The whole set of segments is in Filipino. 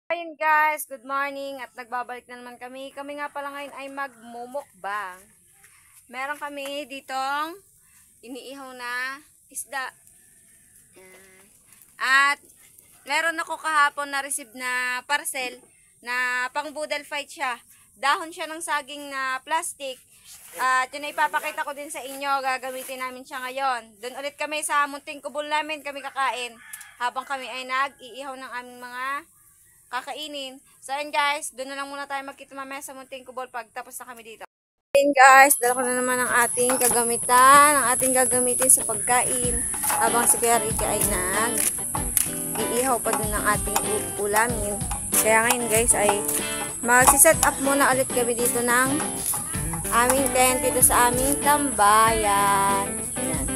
Ayun guys, good morning at nagbabalik na naman kami. Kami nga pala ngayon ay magmumukbang. Meron kami ditong iniihaw na isda. Yan. At meron ako kahapon na receive na parcel na pang boodle fight siya. Dahon siya ng saging na plastic. At yun ay ipapakita ko din sa inyo. Gagamitin namin siya ngayon. Doon ulit kami sa munting kubol namin kami kakain. Habang kami ay nag-iihaw ng aming mga kakainin. So ayun guys, doon na lang muna tayo magkita mamaya sa munting kubol pag tapos na kami dito. Ayun guys, dala ko na naman ang ating kagamitan, ang ating gagamitin sa pagkain. Habang si Kuya Ricky ay nag-iihaw pa doon ng ating ulamin. Kaya ngayon guys ay magsiset up muna ulit kami dito ng aming tent dito sa aming tambayan. Ayan.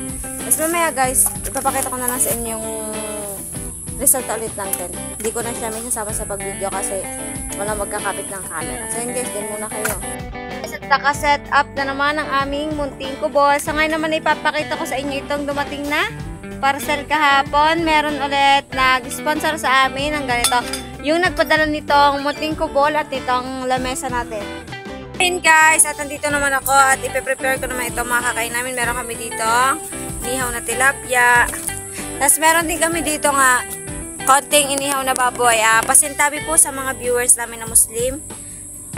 Tapos mamaya guys, ipapakita ko na lang sa inyo yung result ulit ng tent. Hindi ko na siya may sasama sa pag-video kasi wala magkakapit ng camera. So yun guys, din muna kayo. Naka-set up na naman ang aming munting kubol. So ngayon naman ipapakita ko sa inyo itong dumating na parcel kahapon. Meron ulit nag-sponsor sa amin ng ganito. Yung nagpadala nitong munting kubol at itong lamesa natin. Ayun guys, at nandito naman ako at ipe-prepare ko naman itong mga kakain namin. Meron kami dito inihaw na tilapia. Tapos meron din kami dito nga konting inihaw na baboy. Pasintabi po sa mga viewers namin na Muslim.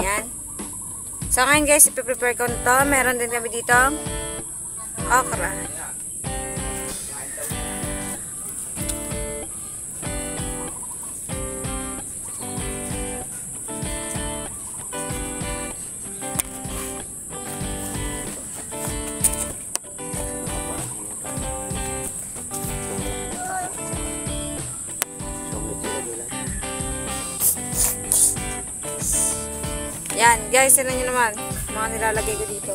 Yan. So ngayon guys, ipiprepare ko nito. Meron din kami dito okra. Yan, guys, yun nyo naman. Mga nilalagay ko dito.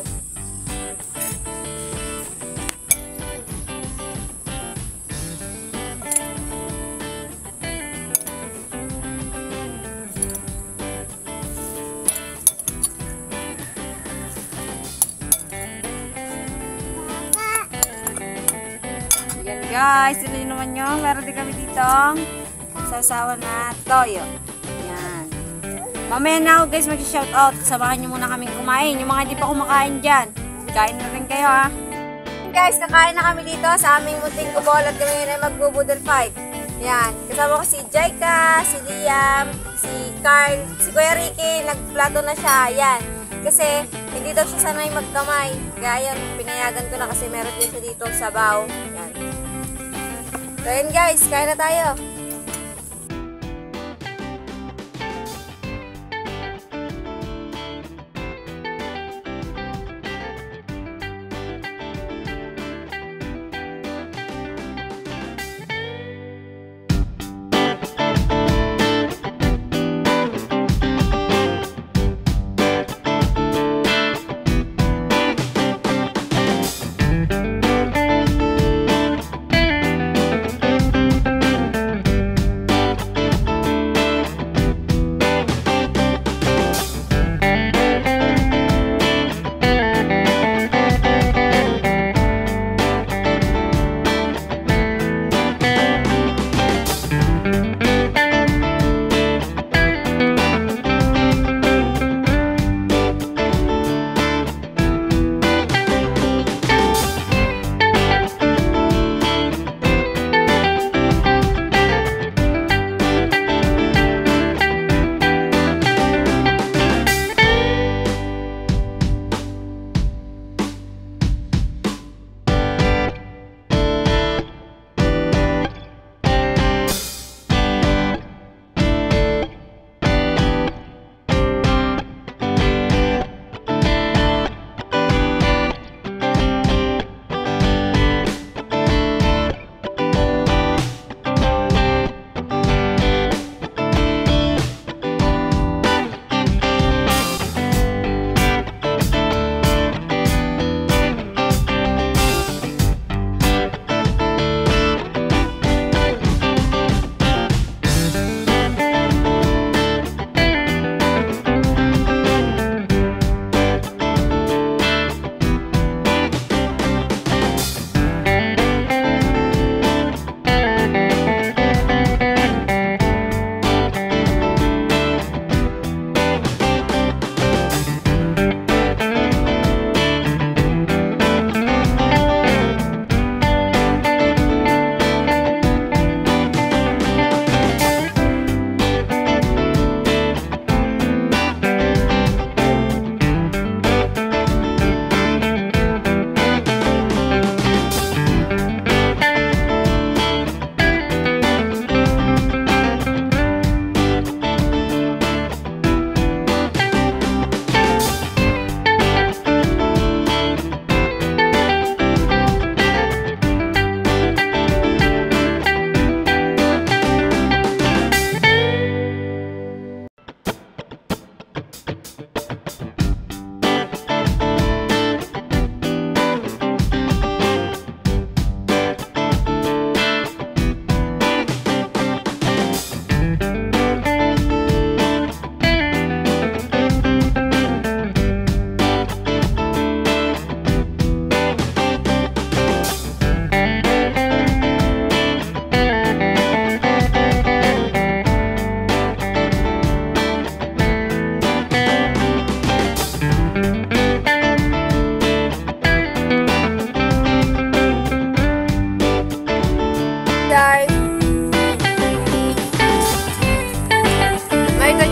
Yan, guys, yun nyo naman nyo. Meron din kami dito sasawa na toyo. Mamaya na ako guys mag-shoutout. Samahan nyo muna kaming kumain. Yung mga hindi pa kumakain dyan, kain na rin kayo ha. Guys, nakain na kami dito sa aming munting kubol at kami na mag-boodle fight. Yan. Kasama ko si Jaika, si Liam, si Carl, si Kuya Ricky. Nagplato na siya. Yan. Kasi hindi daw siya sanay magkamay. Kaya yan, pinayagan ko na kasi meron din siya dito sa sabaw. Yan. So yan guys, kain na tayo.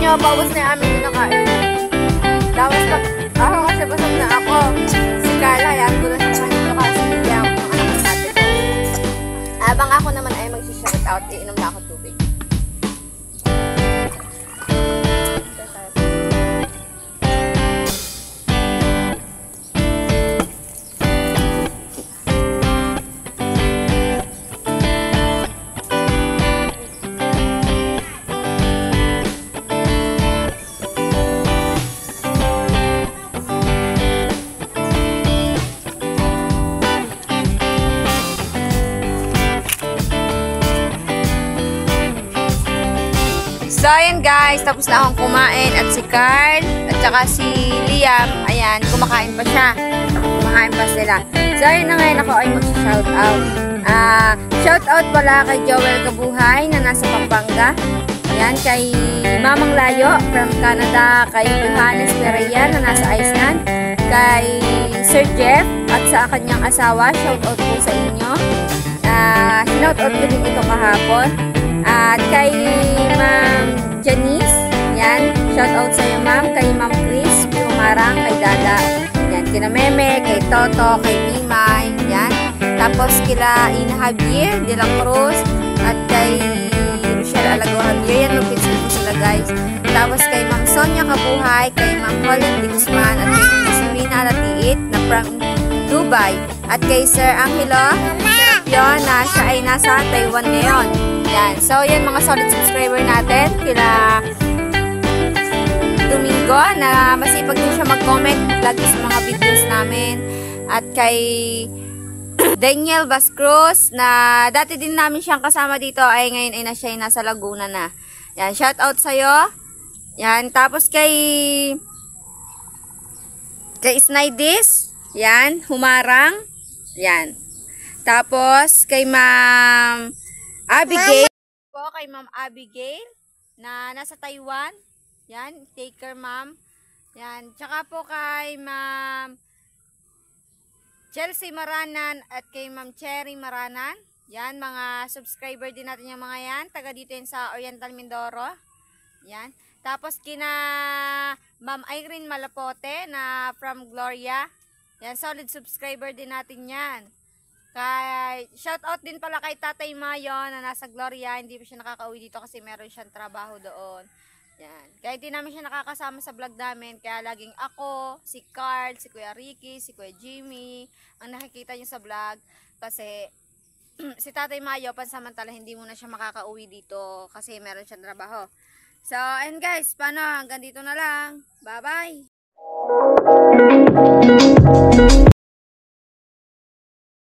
nyo, paubos na yung aming kinakain. Tapos, ako kasi basag na ako. Si Carla, yan, tulad sa kanito kasi hindi ako yung anak ng ate ko. Abang ako naman ay mag-shout out, iinom na ako tubig. So, ayan guys, tapos na akong kumain at si Carl at saka si Liam, ayan, kumakain pa siya. Kumakain pa sila. So, ayan na ngayon ako ay mag-shoutout. Shoutout pala kay Joel Kabuhay na nasa Pampanga. Ayan, kay Mamang Layo from Canada, kay Johannes Pereira na nasa Iceland, kay Sir Jeff at sa kanyang asawa, shoutout po sa inyo. Shoutout ko din ito kahapon. At kay Ma'am Janice, yan, shout out sa iyo ma'am, kay Ma'am Chris, Pumarang, kay Dada, yan, kina Meme, kay Toto, kay Mimay, yan, tapos kila Ina Javier de la Cruz, at kay Rochelle Alago Javier, yan, lupit po sila guys, tapos kay Ma'am Sonia Kabuhay, kay Ma'am Holland de Guzman, at kay Serena Alatiit, na from Dubai, at kay Sir Angelo Serapio, na siya ay nasa Taiwan ngayon. Yan. So, yan mga solid subscriber natin. Kila Domingo, na masipag din siya mag-comment lagi sa mga videos namin. At kay Daniel Bascruz, na dati din namin siyang kasama dito, ay ngayon ay siya ay nasa Laguna na. Yan. Shout out sa'yo. Yan. Tapos kay Snaidis. Yan. Humarang. Yan. Tapos kay Ma'am Abigail po, kay Ma'am Abigail na nasa Taiwan. Yan, take care ma'am. Yan, tsaka po kay Ma'am Chelsea Maranan at kay Ma'am Cherry Maranan. Yan, mga subscriber din natin yung mga yan. Taga dito yan sa Oriental Mindoro. Yan. Tapos kina Ma'am Irene Malapote na from Gloria. Yan, solid subscriber din natin yan. Shout out din pala kay Tatay Mayo na nasa Gloria, hindi pa siya nakakauwi dito kasi meron siyang trabaho doon. Yan. Kaya hindi namin siya nakakasama sa vlog namin, kaya laging ako, si Carl, si Kuya Ricky, si Kuya Jimmy ang nakikita niyo sa vlog kasi si Tatay Mayo pansamantala hindi muna siya makakauwi dito kasi meron siyang trabaho. So, and guys, paano? Hanggang dito na lang. Bye-bye!